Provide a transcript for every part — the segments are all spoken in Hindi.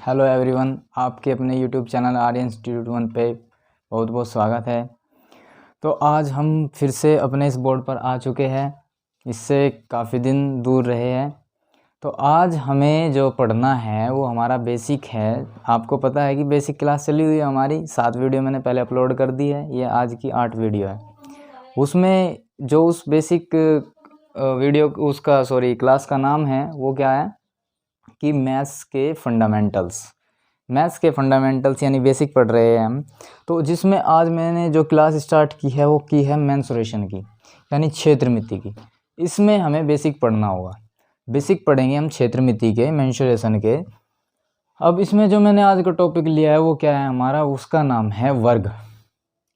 हेलो एवरीवन, आपके अपने यूट्यूब चैनल आर्यन इंस्टीट्यूट 1 पे बहुत बहुत स्वागत है। तो आज हम फिर से अपने इस बोर्ड पर आ चुके हैं, इससे काफ़ी दिन दूर रहे हैं। तो आज हमें जो पढ़ना है वो हमारा बेसिक है। आपको पता है कि बेसिक क्लास चली हुई है हमारी, 7 वीडियो मैंने पहले अपलोड कर दी है, ये आज की 8 वीडियो है। उसमें जो उस बेसिक वीडियो उसका क्लास का नाम है वो क्या है कि मैथ्स के फंडामेंटल्स यानी बेसिक पढ़ रहे हैं हम। तो जिसमें आज मैंने जो क्लास स्टार्ट की है वो की है मेंसुरेशन की, यानी क्षेत्रमिति की। इसमें हमें बेसिक पढ़ना होगा। बेसिक पढ़ेंगे हम क्षेत्रमिति के, मेंसुरेशन के। अब इसमें जो मैंने आज का टॉपिक लिया है वो क्या है हमारा, उसका नाम है वर्ग।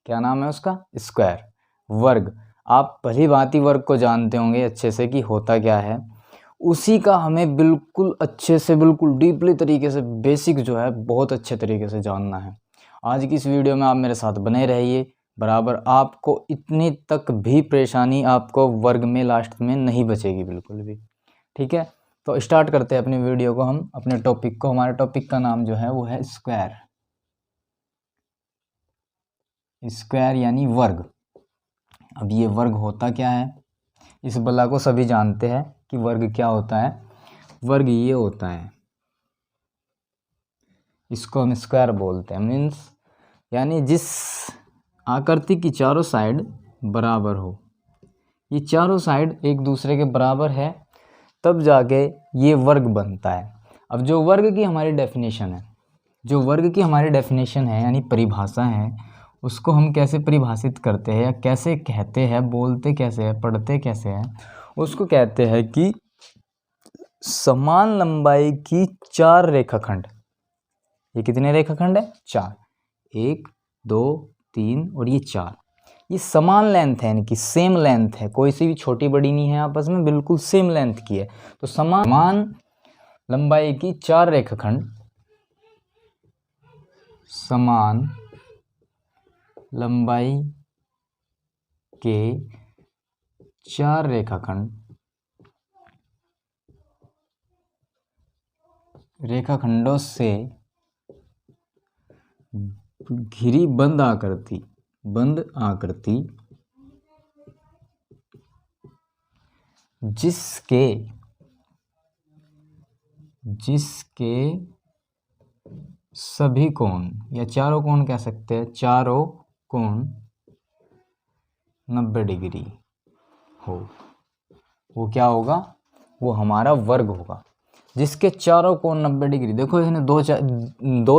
क्या नाम है उसका? स्क्वायर, वर्ग। आप भली भांति वर्ग को जानते होंगे अच्छे से कि होता क्या है। उसी का हमें बिल्कुल अच्छे से, बिल्कुल डीपली तरीके से, बेसिक जो है बहुत अच्छे तरीके से जानना है। आज की इस वीडियो में आप मेरे साथ बने रहिए बराबर। आपको इतनी तक भी परेशानी आपको वर्ग में लास्ट में नहीं बचेगी बिल्कुल भी। ठीक है, तो स्टार्ट करते हैं अपनी वीडियो को, हम अपने टॉपिक को। हमारे टॉपिक का नाम जो है वो है स्क्वायर। स्क्वायर यानी वर्ग। अब ये वर्ग होता क्या है, इस बला को सभी जानते हैं कि वर्ग क्या होता है। वर्ग ये होता है, इसको हम स्क्वायर बोलते हैं। मीन्स यानी जिस आकृति की चारों साइड बराबर हो, ये चारों साइड एक दूसरे के बराबर है, तब जाके ये वर्ग बनता है। अब जो वर्ग की हमारी डेफिनेशन है, यानी परिभाषा है, उसको हम कैसे परिभाषित करते हैं या कैसे कहते हैं, बोलते कैसे हैं, पढ़ते कैसे हैं, उसको कहते हैं कि समान लंबाई की 4 रेखाखंड। ये कितने रेखाखंड है? 4। 1 2 3 और ये 4। ये समान लेंथ है, यानी कि सेम लेंथ है, कोई सी भी छोटी बड़ी नहीं है आपस में, बिल्कुल सेम लेंथ की है। तो समान लंबाई की 4 रेखाखंड, समान लंबाई के 4 रेखाखंडों से घिरी बंद आकृति जिसके सभी कोण या चारों कोण कह सकते हैं, चारों कोण 90 डिग्री हो, वो क्या होगा? वो हमारा वर्ग होगा। जिसके चारों कोण 90 डिग्री। देखो इसने दो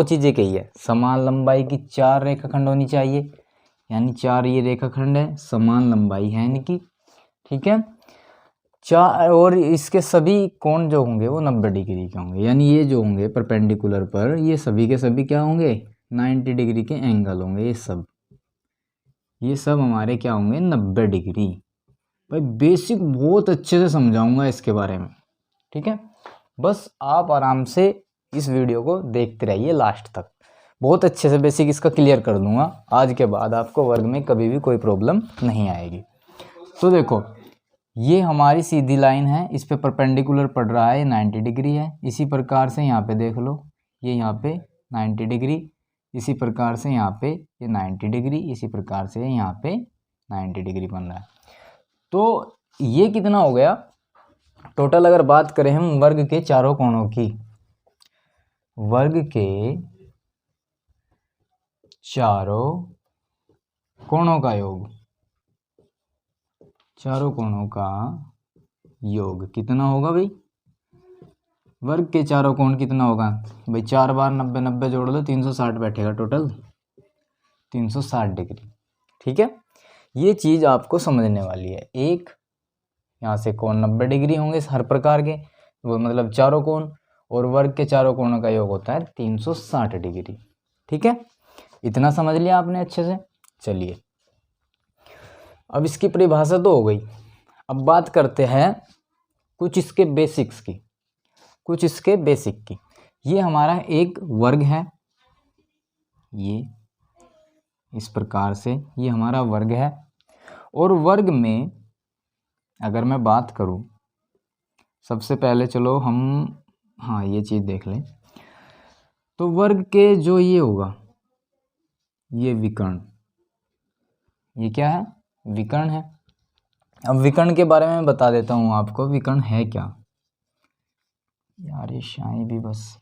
चीज़ें कही है। समान लंबाई की 4 रेखाखंड होनी चाहिए, यानी 4 ये रेखाखंड है, समान लंबाई है यानी कि, ठीक है। 4 और इसके सभी कोण जो होंगे वो 90 डिग्री के होंगे, यानी ये जो होंगे परपेंडिकुलर पर, ये सभी के सभी क्या होंगे? 90 डिग्री के एंगल होंगे। ये सब हमारे क्या होंगे? 90 डिग्री। भाई बेसिक बहुत अच्छे से समझाऊंगा इसके बारे में, ठीक है। बस आप आराम से इस वीडियो को देखते रहिए लास्ट तक, बहुत अच्छे से बेसिक इसका क्लियर कर दूंगा। आज के बाद आपको वर्ग में कभी भी कोई प्रॉब्लम नहीं आएगी। तो देखो, ये हमारी सीधी लाइन है, इस पे परपेंडिकुलर पड़ रहा है, 90 डिग्री है। इसी प्रकार से यहाँ पे देख लो, ये यहाँ पे 90 डिग्री, इसी प्रकार से यहाँ पे ये 90 डिग्री, इसी प्रकार से यहाँ पे 90 डिग्री बन रहा है। तो ये कितना हो गया टोटल? अगर बात करें हम वर्ग के चारों कोणों की, वर्ग के चारों कोणों का योग, चारों कोणों का योग कितना होगा भाई? वर्ग के चारों कोण कितना होगा भाई? 4 बार 90 90 जोड़ लो, 360 बैठेगा टोटल, 360 डिग्री। ठीक है, ये चीज़ आपको समझने वाली है। एक यहाँ से कोण 90 डिग्री होंगे हर प्रकार के, वो मतलब चारों कोण, और वर्ग के चारों कोणों का योग होता है 360 डिग्री। ठीक है, इतना समझ लिया आपने अच्छे से। चलिए, अब इसकी परिभाषा तो हो गई। अब बात करते हैं कुछ इसके बेसिक की। ये हमारा एक वर्ग है, ये इस प्रकार से ये हमारा वर्ग है। और वर्ग में अगर मैं बात करूं, सबसे पहले चलो हम ये चीज़ देख लें। तो वर्ग के जो ये होगा ये विकर्ण, ये क्या है? विकर्ण है। अब विकर्ण के बारे में बता देता हूँ आपको, विकर्ण है क्या यार, ये शायद भी बस।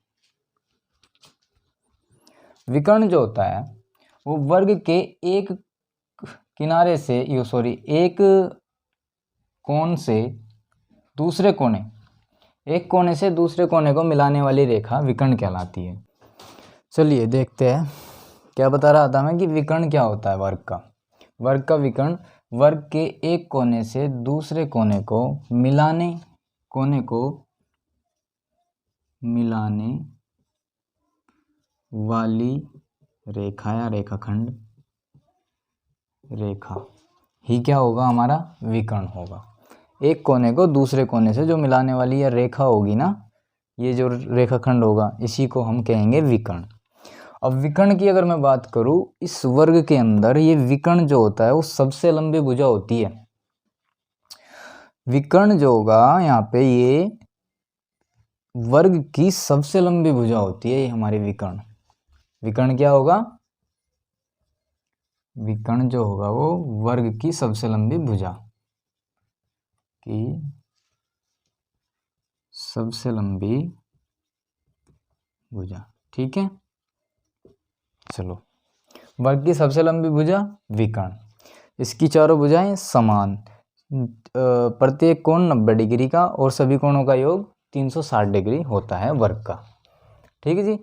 विकर्ण जो होता है वो वर्ग के एक किनारे से एक कोण से दूसरे कोने, एक कोने से दूसरे कोने को मिलाने वाली रेखा विकर्ण कहलाती है। चलिए देखते हैं, क्या बता रहा था मैं कि विकर्ण क्या होता है वर्ग का। वर्ग का विकर्ण वर्ग के एक कोने से दूसरे कोने को मिलाने वाली रेखा या रेखाखंड, रेखा ही क्या होगा? हमारा विकर्ण होगा। एक कोने को दूसरे कोने से जो मिलाने वाली या रेखा होगी ना, ये जो रेखाखंड होगा इसी को हम कहेंगे विकर्ण। अब विकर्ण की अगर मैं बात करूं, इस वर्ग के अंदर ये विकर्ण जो होता है वो सबसे लंबी भुजा होती है। विकर्ण जो होगा यहाँ पे ये वर्ग की सबसे लंबी भुजा होती है, ये हमारी विकर्ण। विकर्ण क्या होगा? विकर्ण जो होगा वो वर्ग की सबसे लंबी भुजा की सबसे लंबी भुजा, ठीक है। चलो, वर्ग की सबसे लंबी भुजा विकर्ण, इसकी चारों भुजाएं समान, प्रत्येक कोण 90 डिग्री का और सभी कोणों का योग 360 डिग्री होता है वर्ग का, ठीक है जी।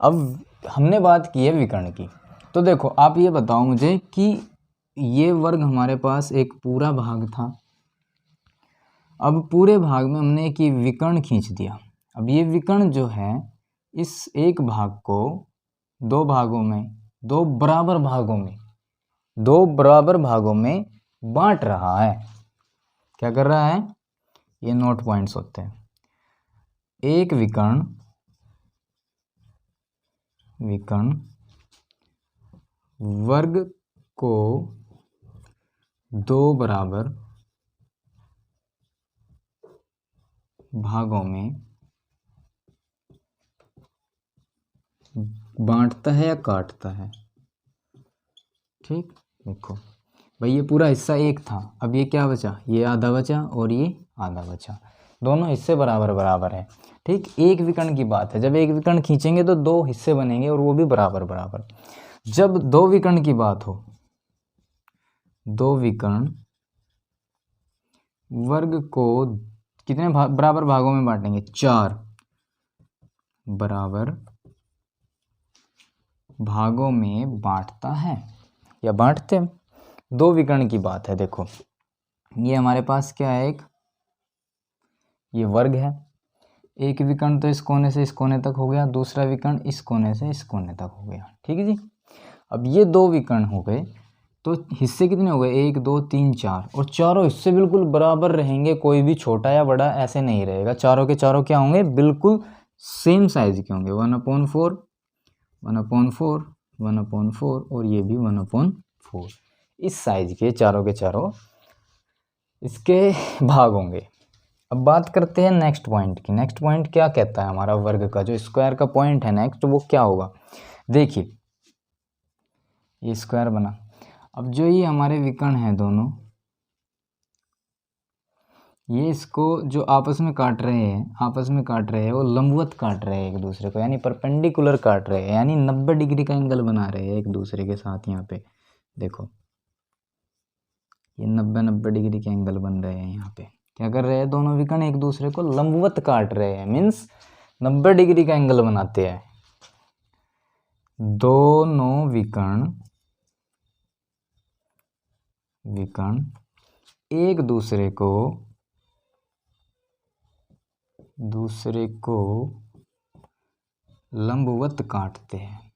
अब हमने बात की है विकर्ण की, तो देखो आप ये बताओ मुझे कि ये वर्ग हमारे पास एक पूरा भाग था। अब पूरे भाग में हमने एक विकर्ण खींच दिया। अब ये विकर्ण जो है इस एक भाग को दो बराबर भागों में बांट रहा है। क्या कर रहा है? ये नोट पॉइंट्स होते हैं। एक विकर्ण वर्ग को दो बराबर भागों में बांटता है या काटता है, ठीक। देखो भाई ये पूरा हिस्सा एक था, अब ये क्या बचा? ये आधा बचा और ये आधा बचा, दोनों हिस्से बराबर बराबर है, ठीक। एक विकर्ण की बात है, जब एक विकर्ण खींचेंगे तो दो हिस्से बनेंगे और वो भी बराबर बराबर। जब दो विकर्ण की बात हो, दो विकर्ण वर्ग को कितने बराबर भागों में बांटेंगे? 4 बराबर भागों में बांटता है या बांटते हैं। दो विकर्ण की बात है। देखो ये हमारे पास क्या है, ये वर्ग है। एक विकर्ण तो इस कोने से इस कोने तक हो गया, दूसरा विकर्ण इस कोने से इस कोने तक हो गया, ठीक है जी। अब ये दो विकर्ण हो गए तो हिस्से कितने हो गए? 1 2 3 4, और चारों हिस्से बिल्कुल बराबर रहेंगे, कोई भी छोटा या बड़ा ऐसे नहीं रहेगा। चारों के चारों क्या होंगे? बिल्कुल सेम साइज के होंगे, 1/4 1/4 1/4 और ये भी 1/4, इस साइज के चारों के चारों इसके भाग होंगे। अब बात करते हैं नेक्स्ट पॉइंट की। नेक्स्ट पॉइंट क्या कहता है? हमारा वर्ग का जो स्क्वायर का पॉइंट है नेक्स्ट, वो क्या होगा? देखिए ये स्क्वायर बना। अब जो ये हमारे विकर्ण हैं दोनों, ये इसको जो आपस में काट रहे हैं वो लंबवत काट रहे हैं एक दूसरे को, यानी परपेंडिकुलर काट रहे हैं, यानी 90 डिग्री का एंगल बना रहे हैं एक दूसरे के साथ। यहाँ पे देखो ये 90 डिग्री के एंगल बन रहे हैं। यहाँ पे क्या कर रहे हैं? दोनों विकर्ण एक दूसरे को लंबवत काट रहे हैं, मीन्स 90 डिग्री का एंगल बनाते हैं। दोनों विकर्ण एक दूसरे को लंबवत काटते हैं।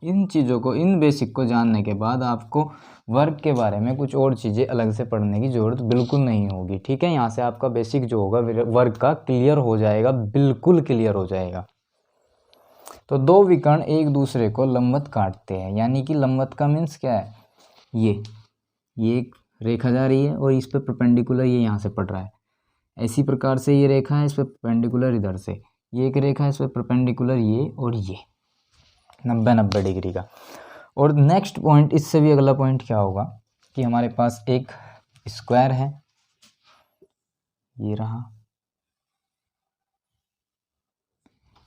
इन चीज़ों को, इन बेसिक को जानने के बाद आपको वर्ग के बारे में कुछ और चीज़ें अलग से पढ़ने की ज़रूरत बिल्कुल नहीं होगी, ठीक है। यहाँ से आपका बेसिक जो होगा वर्ग का क्लियर हो जाएगा, बिल्कुल क्लियर हो जाएगा। तो दो विकर्ण एक दूसरे को लंबवत काटते हैं, यानी कि लंबवत का मीन्स क्या है? ये एक रेखा जा रही है और इस पे परपेंडिकुलर ये यहाँ से पड़ रहा है, इसी प्रकार से ये रेखा है, इस पर परपेंडिकुलर इधर से ये एक रेखा है, इस पर परपेंडिकुलर ये और ये 90 डिग्री का। और नेक्स्ट पॉइंट, इससे भी अगला पॉइंट क्या होगा कि हमारे पास एक स्क्वायर है, ये रहा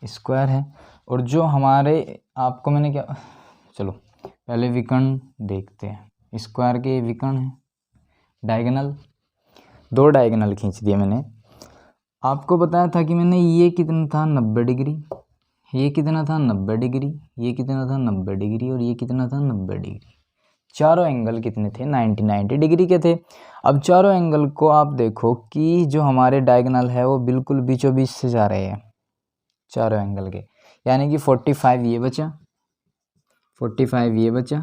स्क्वायर है, और जो हमारे आपको मैंने क्या, चलो पहले विकर्ण देखते हैं। स्क्वायर के विकर्ण है, डायगोनल, 2 डायगोनल खींच दिए मैंने। आपको बताया था कि मैंने ये कितना था 90 डिग्री, ये कितना था 90 डिग्री, ये कितना था 90 डिग्री और ये कितना था 90 डिग्री। चारों एंगल कितने थे 90 डिग्री के थे। अब चारों एंगल को आप देखो कि जो हमारे डायगोनल है वो बिल्कुल बीचों बीच से जा रहे हैं चारों एंगल के, यानी कि 45 ये बचा, 45 ये बचा,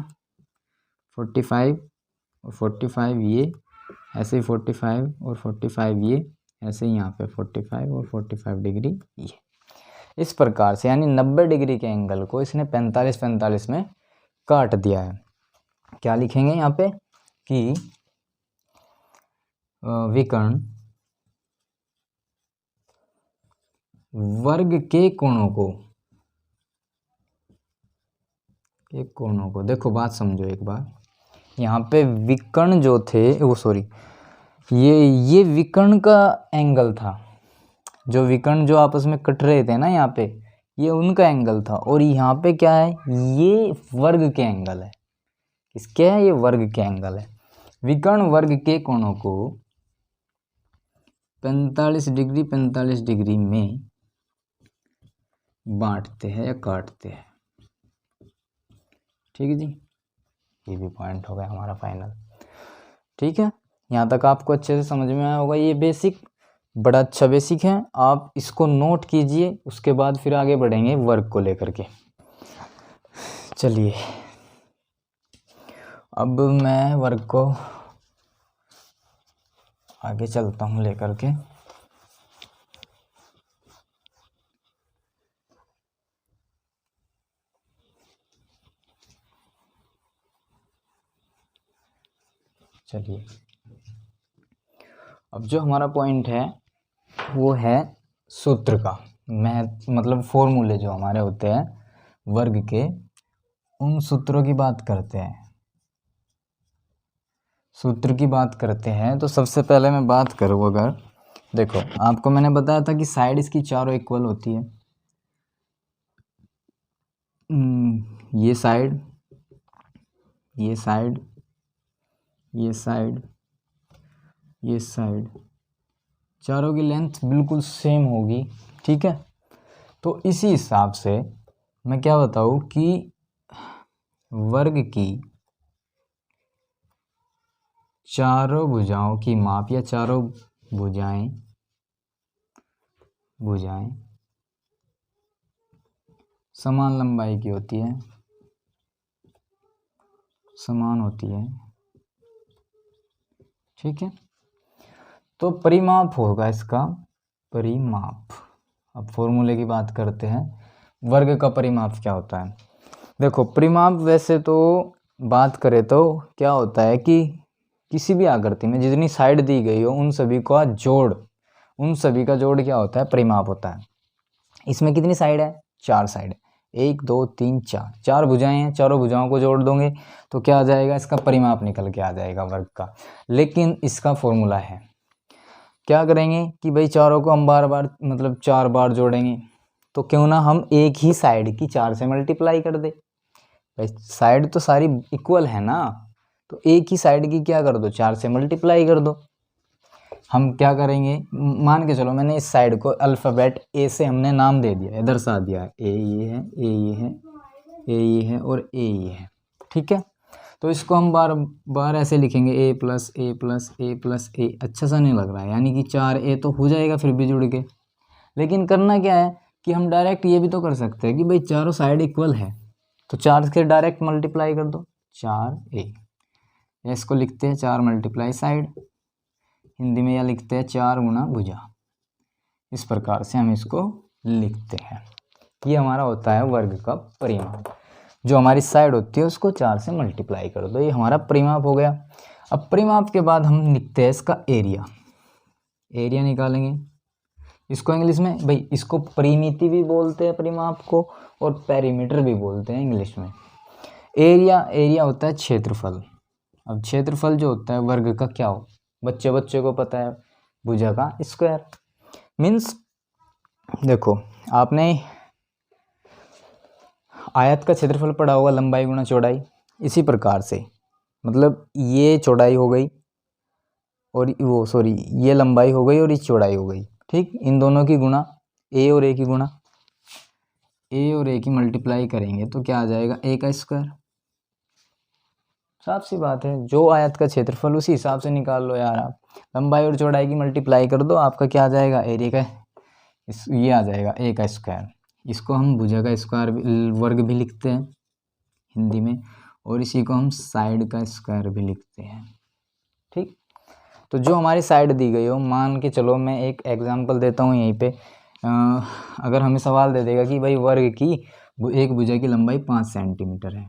45 और 45 ये, ऐसे ही 45 और 45 ये, ऐसे ही यहाँ पे 45 और 45 डिग्री ये। इस प्रकार से यानी 90 डिग्री के एंगल को इसने 45 में काट दिया है। क्या लिखेंगे यहाँ पे कि विकर्ण वर्ग के कोणों को देखो, बात समझो एक बार। यहाँ पे विकर्ण जो थे वो सॉरी ये विकर्ण का एंगल था, जो विकर्ण जो आपस में कट रहे थे ना यहाँ पे, ये उनका एंगल था। और यहाँ पे क्या है, ये वर्ग के एंगल है। इसके है ये वर्ग के एंगल है। विकर्ण वर्ग के कोणों को 45 डिग्री में बांटते हैं या काटते हैं। ठीक है जी, ये भी पॉइंट हो गया हमारा फाइनल। ठीक है, यहाँ तक आपको अच्छे से समझ में आया होगा। ये बेसिक बड़ा अच्छा बेसिक है, आप इसको नोट कीजिए, उसके बाद फिर आगे बढ़ेंगे वर्ग को लेकर के। चलिए अब मैं वर्ग को आगे चलता हूँ लेकर के। चलिए अब जो हमारा पॉइंट है वो है सूत्र का, मतलब फॉर्मूले जो हमारे होते हैं वर्ग के, उन सूत्रों की बात करते हैं। सूत्र की बात करते हैं तो सबसे पहले मैं बात करूँ, अगर देखो आपको मैंने बताया था कि साइड इसकी चारों इक्वल होती है। ये साइड, ये साइड, ये साइड, ये साइड, चारों की लेंथ बिल्कुल सेम होगी। ठीक है, तो इसी हिसाब से मैं क्या बताऊँ कि वर्ग की चारों भुजाओं की माप या चारों भुजाएं समान लंबाई की होती है, समान होती है। ठीक है, तो परिमाप होगा इसका, परिमाप। अब फॉर्मूले की बात करते हैं, वर्ग का परिमाप क्या होता है। देखो परिमाप वैसे तो बात करें तो क्या होता है कि किसी भी आकृति में जितनी साइड दी गई हो उन सभी का जोड़, क्या होता है, परिमाप होता है। इसमें कितनी साइड है, 4 साइड, 1 2 3 4, 4 भुजाएं हैं, चारों भुजाओं को जोड़ दोगे तो क्या आ जाएगा, इसका परिमाप निकल के आ जाएगा वर्ग का। लेकिन इसका फॉर्मूला है, क्या करेंगे कि भाई चारों को हम बार बार मतलब 4 बार जोड़ेंगे, तो क्यों ना हम एक ही साइड की 4 से मल्टीप्लाई कर दे। भाई साइड तो सारी इक्वल है ना, तो एक ही साइड की क्या कर दो, 4 से मल्टीप्लाई कर दो। हम क्या करेंगे, मान के चलो मैंने इस साइड को अल्फ़ाबेट ए से हमने नाम दे दिया है, दर्शा दिया है, ए ये है, ए ये है, ए ये है और ए ये है। ठीक है, तो इसको हम बार बार ऐसे लिखेंगे, ए प्लस ए प्लस ए प्लस ए। अच्छा सा नहीं लग रहा है, यानी कि 4 ए तो हो जाएगा फिर भी जुड़ के। लेकिन करना क्या है कि हम डायरेक्ट ये भी तो कर सकते हैं कि भाई चारों साइड इक्वल है, तो 4 से डायरेक्ट मल्टीप्लाई कर दो, 4 ए। इसको लिखते हैं 4 मल्टीप्लाई साइड, हिंदी में यह लिखते हैं 4 गुना भुजा। इस प्रकार से हम इसको लिखते हैं। ये हमारा होता है वर्ग का परिमाप। जो हमारी साइड होती है उसको 4 से मल्टीप्लाई कर दो, ये हमारा परिमाप हो गया। अब परिमाप के बाद हम लिखते हैं इसका एरिया। एरिया निकालेंगे। इसको इंग्लिश में भाई इसको परिमिति भी बोलते हैं परिमाप को, और पेरीमीटर भी बोलते हैं इंग्लिश में। एरिया होता है क्षेत्रफल। अब क्षेत्रफल जो होता है वर्ग का क्या हो, बच्चे को पता है, भुजा का स्क्वायर। मीन्स देखो आपने आयत का क्षेत्रफल पढ़ा होगा, लंबाई गुणा चौड़ाई। इसी प्रकार से मतलब ये चौड़ाई हो गई और ये लंबाई हो गई और ये चौड़ाई हो गई, ठीक। इन दोनों की गुणा, ए और ए की गुणा, ए और ए की मल्टीप्लाई करेंगे तो क्या आ जाएगा, ए का स्क्वायर। साफ सी बात है, जो आयत का क्षेत्रफल उसी हिसाब से निकाल लो यार आप। लंबाई और चौड़ाई की मल्टीप्लाई कर दो, आपका क्या आ जाएगा, एरिया का ये आ जाएगा ए का स्क्वायर। इसको हम भुजा का स्क्वायर वर्ग भी लिखते हैं हिंदी में, और इसी को हम साइड का स्क्वायर भी लिखते हैं, ठीक। तो जो हमारी साइड दी गई हो, मान के चलो मैं एक एग्जांपल देता हूँ यहीं पे। अगर हमें सवाल दे देगा कि भाई वर्ग की एक भुजा की लंबाई 5 सेंटीमीटर है,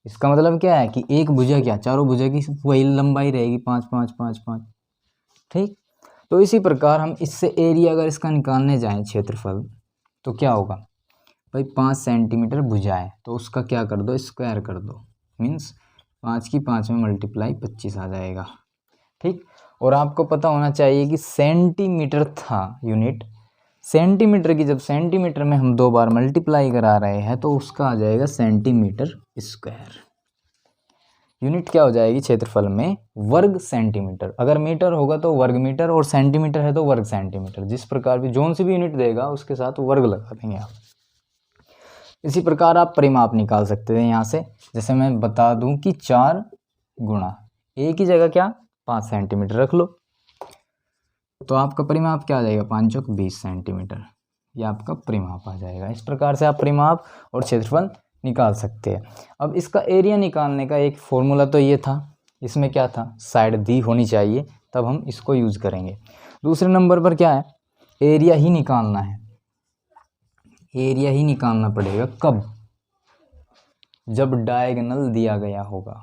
इसका मतलब क्या है कि एक भुजा क्या, चारों भुजा की वही लंबाई रहेगी, 5 5 5 5, ठीक। तो इसी प्रकार हम इससे एरिया अगर इसका निकालने जाएं क्षेत्रफल, तो क्या होगा भाई, 5 सेंटीमीटर भुजा है तो उसका क्या कर दो, स्क्वायर कर दो। मीन्स 5 की 5 में मल्टीप्लाई 25 आ जाएगा, ठीक। और आपको पता होना चाहिए कि सेंटीमीटर था यूनिट, सेंटीमीटर की जब सेंटीमीटर में हम 2 बार मल्टीप्लाई करा रहे हैं तो उसका आ जाएगा सेंटीमीटर स्क्वायर। यूनिट क्या हो जाएगी क्षेत्रफल में, वर्ग सेंटीमीटर। अगर मीटर होगा तो वर्ग मीटर, और सेंटीमीटर है तो वर्ग सेंटीमीटर। जिस प्रकार भी जोन सी भी यूनिट देगा उसके साथ वर्ग लगा देंगे आप। इसी प्रकार आप परिमाप निकाल सकते हैं यहाँ से। जैसे मैं बता दूं कि 4 गुणा ए की जगह क्या 5 सेंटीमीटर रख लो, तो आपका परिमाप क्या आ जाएगा, 5 चौक 20 सेंटीमीटर। ये आपका परिमाप आ जाएगा। इस प्रकार से आप परिमाप और क्षेत्रफल निकाल सकते हैं। अब इसका एरिया निकालने का एक फॉर्मूला तो ये था, इसमें क्या था, साइड दी होनी चाहिए, तब हम इसको यूज़ करेंगे। दूसरे नंबर पर क्या है, एरिया ही निकालना है। एरिया ही निकालना पड़ेगा कब, जब डायगोनल दिया गया होगा।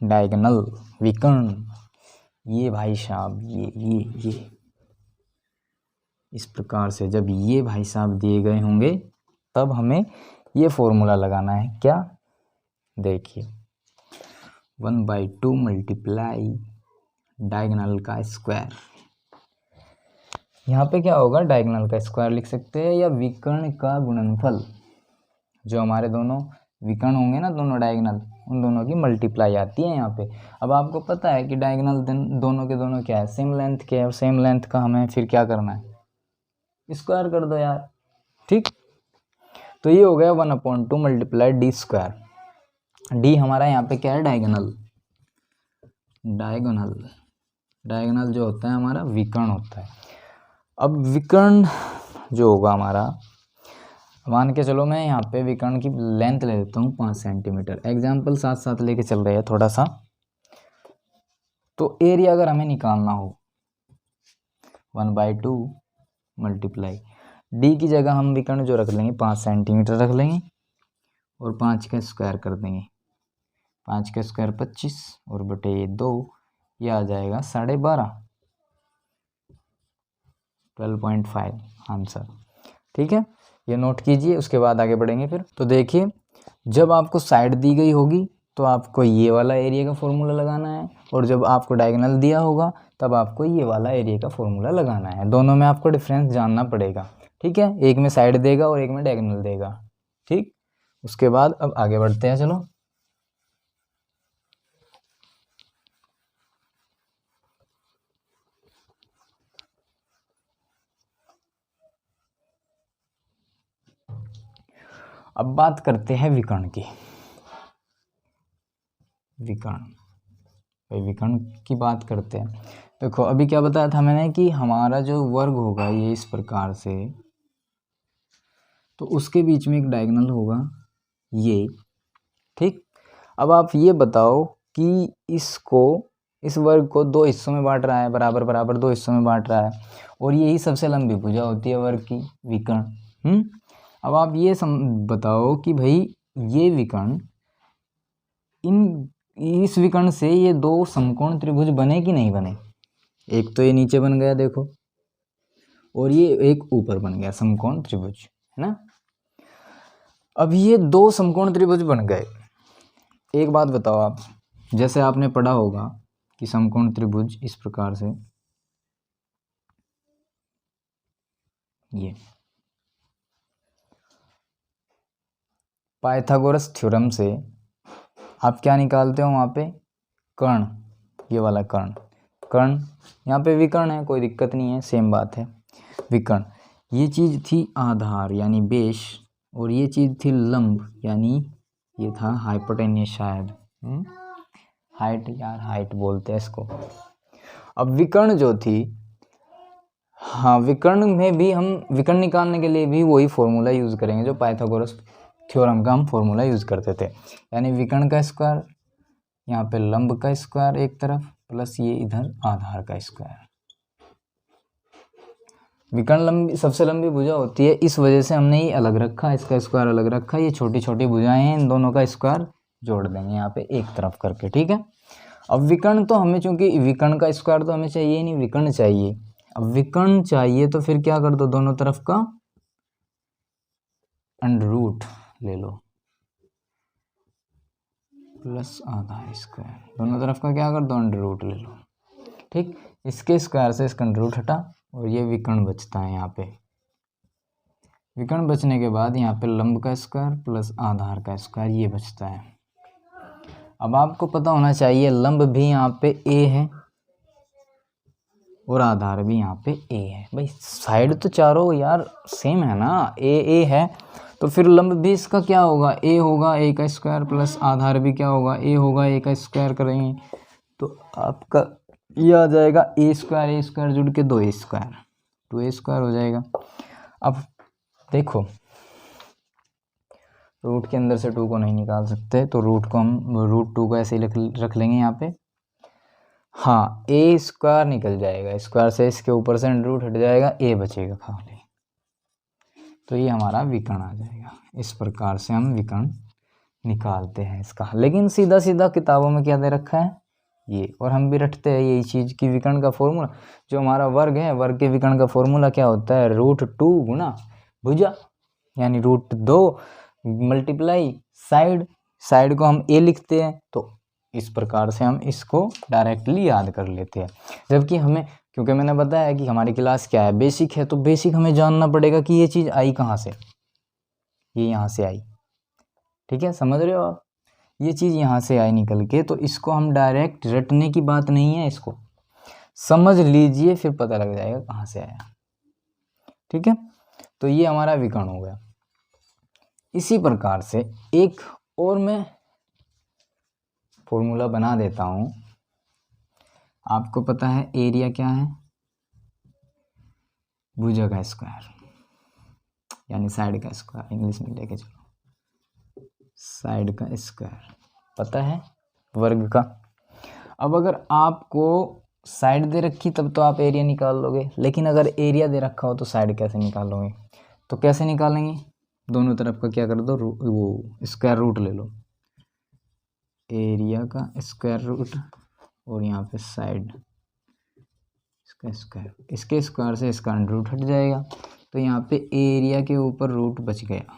डायगोनल विकर्ण, ये भाई साहब ये इस प्रकार से जब ये भाई साहब दिए गए होंगे तब हमें ये फॉर्मूला लगाना है। क्या, देखिए 1/2 मल्टीप्लाई डायगोनल का स्क्वायर। यहाँ पे क्या होगा, डायगोनल का स्क्वायर लिख सकते हैं, या विकर्ण का गुणनफल। जो हमारे दोनों विकर्ण होंगे ना, दोनों डायगोनल, उन दोनों की मल्टीप्लाई आती है यहाँ पे। अब आपको पता है कि डायगोनल दोनों के दोनों क्या है, सेम लेंथ के, और सेम लेंथ का हमें फिर क्या करना है, स्क्वायर कर दो यार, ठीक। तो ये हो गया 1/2 मल्टीप्लाई डी स्क्वायर। डी हमारा यहाँ पे क्या है, डायगोनल। डायगोनल जो होता है हमारा विकर्ण होता है। अब विकर्ण जो होगा हमारा, मान के चलो मैं यहाँ पे विकर्ण की लेंथ ले लेता हूँ 5 सेंटीमीटर। एग्जाम्पल साथ साथ लेके चल रहे हैं थोड़ा सा। तो एरिया अगर हमें निकालना हो, 1/2 मल्टीप्लाई डी की जगह हम विकर्ण जो रख लेंगे 5 सेंटीमीटर रख लेंगे, और 5 का स्क्वायर कर देंगे। 5 का स्क्वायर 25 और बटे 2, ये आ जाएगा 12.5, 12.5 आंसर, ठीक है। ये नोट कीजिए, उसके बाद आगे बढ़ेंगे फिर। तो देखिए, जब आपको साइड दी गई होगी तो आपको ये वाला एरिया का फॉर्मूला लगाना है, और जब आपको डायगोनल दिया होगा तब आपको ये वाला एरिया का फॉर्मूला लगाना है। दोनों में आपको डिफरेंस जानना पड़ेगा, ठीक है। एक में साइड देगा और एक में डायगोनल देगा, ठीक। उसके बाद अब आगे बढ़ते हैं, चलो। अब बात करते हैं विकर्ण की। विकर्ण की बात करते हैं। देखो अभी क्या बताया था मैंने कि हमारा जो वर्ग होगा ये इस प्रकार से, तो उसके बीच में एक डायगोनल होगा ये, ठीक। अब आप ये बताओ कि इस वर्ग को 2 हिस्सों में बांट रहा है, बराबर बराबर 2 हिस्सों में बांट रहा है, और यही सबसे लंबी भुजा होती है वर्ग की, विकर्ण। अब आप ये बताओ कि भाई ये विकर्ण, इस विकर्ण से ये 2 समकोण त्रिभुज बने कि नहीं बने, एक तो ये नीचे बन गया देखो, और ये एक ऊपर बन गया समकोण त्रिभुज, है ना। अब ये दो समकोण त्रिभुज बन गए। एक बात बताओ आप, जैसे आपने पढ़ा होगा कि समकोण त्रिभुज इस प्रकार से, ये पाइथागोरस थ्योरम से आप क्या निकालते हो वहाँ पे, कर्ण, ये वाला कर्ण, कर्ण यहाँ पे विकर्ण है, कोई दिक्कत नहीं है, सेम बात है, विकर्ण। ये चीज़ थी आधार यानी बेस, और ये चीज़ थी लंब यानी ये था हाइपोटेन्यूस शायद, हाइट, यार हाइट बोलते हैं इसको। अब विकर्ण जो थी, हाँ विकर्ण में भी हम विकर्ण निकालने के लिए भी वही फॉर्मूला यूज़ करेंगे जो पाइथागोरस थ्योरम का हम फॉर्मूला यूज़ करते थे, यानी विकर्ण का स्क्वायर, यहाँ पे लंब का स्क्वायर एक तरफ, प्लस ये इधर आधार का स्क्वायर। विकर्ण लंबी सबसे लंबी भुजा होती है, इस वजह से हमने ये अलग रखा, इसका स्क्वायर अलग रखा, ये छोटी छोटी भुजाएं हैं, इन दोनों का स्क्वायर जोड़ देंगे यहाँ पे एक तरफ करके, ठीक है। अब विकर्ण तो हमें, चूंकि विकर्ण का स्क्वायर तो हमें चाहिए नहीं, विकर्ण चाहिए। अब विकर्ण चाहिए तो फिर क्या कर दो, दोनों तरफ का अंडर रूट ले लो, प्लस आधा स्क्वायर, दोनों तरफ का क्या कर दो, अंडर रूट ले लो, ठीक। इसके स्क्वायर से इसका अंडर रूट हटा, और ये विकर्ण बचता है यहाँ पे। विकर्ण बचने के बाद यहाँ पे लंब का स्क्वायर प्लस आधार का स्क्वायर ये बचता है। अब आपको पता होना चाहिए लंब भी यहाँ पे a है और आधार भी यहाँ पे a है। भाई साइड तो चारों यार सेम है ना, a है, तो फिर लंब भी इसका क्या होगा, a होगा, a का स्क्वायर प्लस आधार भी क्या होगा, a होगा, a का स्क्वायर करेंगे तो आपका ये आ जाएगा a स्क्वायर जुड़ के 2a स्क्वायर, 2a स्क्वायर हो जाएगा। अब देखो रूट के अंदर से 2 को नहीं निकाल सकते, तो रूट को हम √2 को ऐसे ही रख लेंगे यहाँ पे। हाँ a स्क्वायर निकल जाएगा, स्क्वायर से इसके ऊपर से अंडर रूट हट जाएगा, a बचेगा खाली, तो ये हमारा विकर्ण आ जाएगा। इस प्रकार से हम विकर्ण निकालते हैं इसका, लेकिन सीधा सीधा किताबों में क्या दे रखा है ये, और हम भी रटते हैं यही चीज़ की विकर्ण का फॉर्मूला, जो हमारा वर्ग है, वर्ग के विकर्ण का फॉर्मूला क्या होता है, √2 गुना भुजा, यानी √2 मल्टीप्लाई साइड को हम a लिखते हैं, तो इस प्रकार से हम इसको डायरेक्टली याद कर लेते हैं। जबकि हमें, क्योंकि मैंने बताया कि हमारी क्लास क्या है, बेसिक है, तो बेसिक हमें जानना पड़ेगा कि ये चीज़ आई कहाँ से, ये यहाँ से आई, ठीक है, समझ रहे हो आप, ये चीज़ यहाँ से आई निकल के, तो इसको हम डायरेक्ट रटने की बात नहीं है, इसको समझ लीजिए फिर पता लग जाएगा कहाँ से आया, ठीक है। तो ये हमारा विकर्ण हो गया। इसी प्रकार से एक और मैं फॉर्मूला बना देता हूँ। आपको पता है एरिया क्या है, भुजा का स्क्वायर यानी साइड का स्क्वायर, इंग्लिश में लेके चलो, साइड का स्क्वायर पता है, वर्ग का। अब अगर आपको साइड दे रखी तब तो आप एरिया निकाल लोगे, लेकिन अगर एरिया दे रखा हो तो साइड कैसे निकालोगे, तो कैसे निकालेंगे, दोनों तरफ का क्या कर दो, वो स्क्वायर रूट ले लो, एरिया का स्क्वायर रूट, और यहाँ पे साइड इसका स्क्वायर, इसके स्क्वायर से इसका अंडर रूट हट जाएगा, तो यहाँ पे एरिया के ऊपर रूट बच गया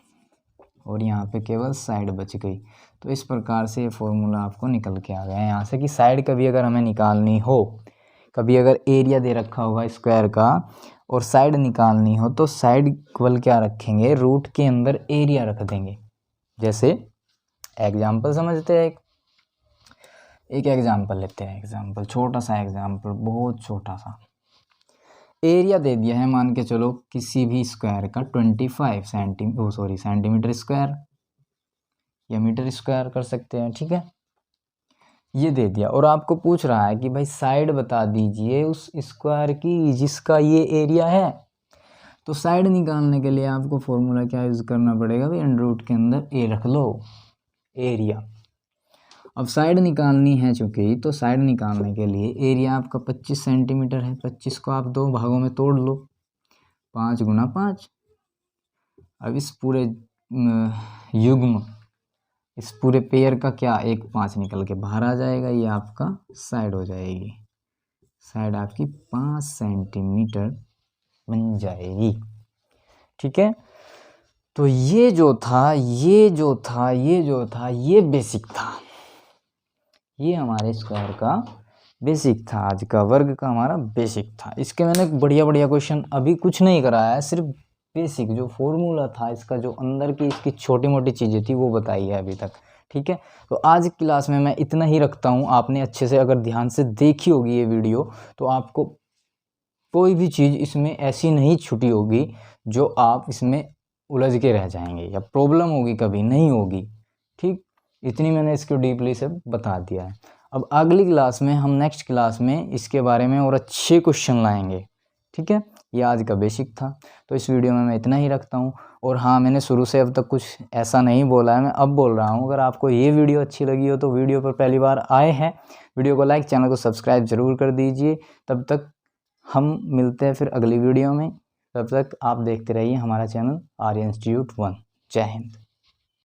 और यहाँ पे केवल साइड बच गई। तो इस प्रकार से ये फॉर्मूला आपको निकल के आ गया यहाँ से कि साइड कभी अगर हमें निकालनी हो, कभी अगर एरिया दे रखा होगा स्क्वायर का और साइड निकालनी हो, तो साइड इक्वल क्या रखेंगे, रूट के अंदर एरिया रख देंगे। जैसे एग्जाम्पल समझते हैं, एक एग्जाम्पल लेते हैं, एग्जाम्पल छोटा सा एग्जाम्पल, बहुत छोटा सा। एरिया दे दिया है मान के चलो किसी भी स्क्वायर का 25 सेंटीमीटर स्क्वायर या मीटर स्क्वायर कर सकते हैं, ठीक है, ये दे दिया। और आपको पूछ रहा है कि भाई साइड बता दीजिए उस स्क्वायर की जिसका ये एरिया है, तो साइड निकालने के लिए आपको फॉर्मूला क्या यूज़ करना पड़ेगा भाई, अंडर रूट के अंदर ए रख लो, एरिया। अब साइड निकालनी है चूँकि, तो साइड निकालने के लिए एरिया आपका 25 सेंटीमीटर है, 25 को आप 2 भागों में तोड़ लो, 5 गुना 5। अब इस पूरे युग्म, इस पूरे पेयर का क्या, एक 5 निकल के बाहर आ जाएगा, ये आपका साइड हो जाएगी, साइड आपकी 5 सेंटीमीटर बन जाएगी। ठीक है, तो ये जो था ये बेसिक था, ये हमारे स्क्वायर का बेसिक था, आज का वर्ग का हमारा बेसिक था। इसके मैंने बढ़िया बढ़िया क्वेश्चन अभी कुछ नहीं कराया है, सिर्फ बेसिक जो फॉर्मूला था इसका, जो अंदर की इसकी छोटी मोटी चीज़ें थी वो बताई है अभी तक। ठीक है, तो आज की क्लास में मैं इतना ही रखता हूँ। आपने अच्छे से अगर ध्यान से देखी होगी ये वीडियो तो आपको कोई भी चीज़ इसमें ऐसी नहीं छूटी होगी जो आप इसमें उलझ के रह जाएंगे या प्रॉब्लम होगी, कभी नहीं होगी। ठीक, इतनी मैंने इसको डीपली से बता दिया है। अब अगली क्लास में हम नेक्स्ट क्लास में इसके बारे में और अच्छे क्वेश्चन लाएंगे। ठीक है, ये आज का बेसिक था। तो इस वीडियो में मैं इतना ही रखता हूँ। और हाँ, मैंने शुरू से अब तक कुछ ऐसा नहीं बोला है, मैं अब बोल रहा हूँ। अगर आपको ये वीडियो अच्छी लगी हो तो वीडियो पर पहली बार आए हैं, वीडियो को लाइक, चैनल को सब्सक्राइब जरूर कर दीजिए। तब तक हम मिलते हैं फिर अगली वीडियो में। तब तक आप देखते रहिए हमारा चैनल आर्यन इंस्टीट्यूट 1। जय हिंद।